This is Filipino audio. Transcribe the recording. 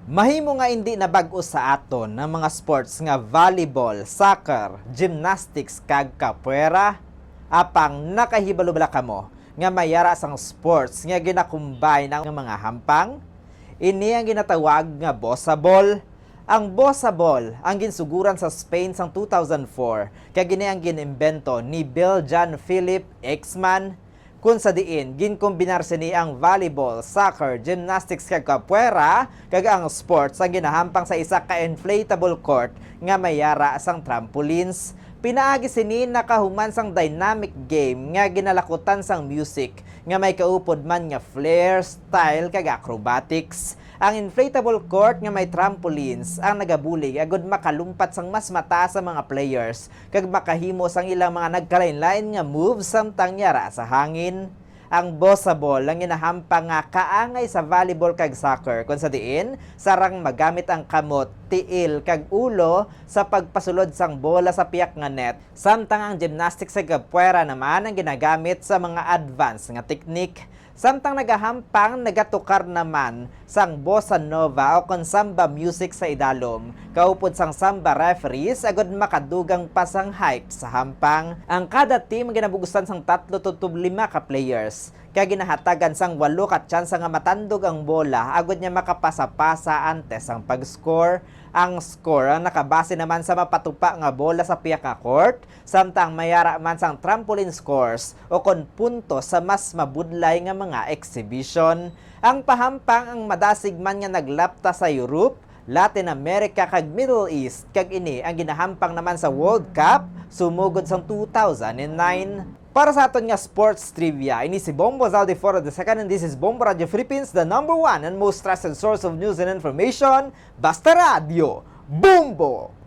Mahimo nga hindi na bag-o sa aton ng mga sports nga volleyball, soccer, gymnastics kag capoeira. Apang nakahibalo bala kamo nga mayara sang sports nga ginakumbay ng mga hampang. Ini ang ginatawag nga bossa ball. Ang bossa ball ang ginsuguran sa Spain sang 2004 kag gini ang ginimbento ni Belgian Philip Ekman. Kung sa diin, ginkombinar sini ang volleyball, soccer, gymnastics kag capoeira kag ang sports ang ginahampang sa isa ka inflatable court nga mayara sang trampolines. Pinaagi sini nakahuman sang dynamic game nga ginalakutan sang music nga may kaupod man nga flair, style kag acrobatics. Ang inflatable court nga may trampolines ang nagabulig agud makalumpat sang mas mataas sa mga players kag makahimo sang ilang mga nagkalain-lain nga moves samtang yara sa hangin. Ang bossa ball ang ginahampang nga kaangay sa volleyball kag soccer kung sa diin sarang magamit ang kamot, tiil kag ulo sa pagpasulod sang bola sa piyak nga net. Samtang ang gymnastics sa capoeira naman ang ginagamit sa mga advanced nga teknik. Samtang nagahampang nagatukar naman sang bossa nova o kon samba music sa idalom. Kaupod sang samba referees agud makadugang pa sang hype sa hampang. Ang kada team ginabugusan sang 3 to 5 ka players. Kaya ginahatagan sang 8 ka tsansa nga matandog ang bola agud niya makapasa-pasa antes ang pag-score. Ang score ang nakabase naman sa mapatupa nga bola sa piyak nga court, samtang mayara man sang trampoline scores o kon punto sa mas mabudlay nga mga exhibition. Ang pahampang ang madasig man nga naglapta sa Europe, Latin America kag Middle East kag ini ang ginahampang naman sa World Cup sumugod sang 2009. Para sa aton nga sports trivia, ini si Bombo Zaldiforo II and this is Bombo Radio Philippines, the #1 and most trusted source of news and information. Basta Radio, Bombo!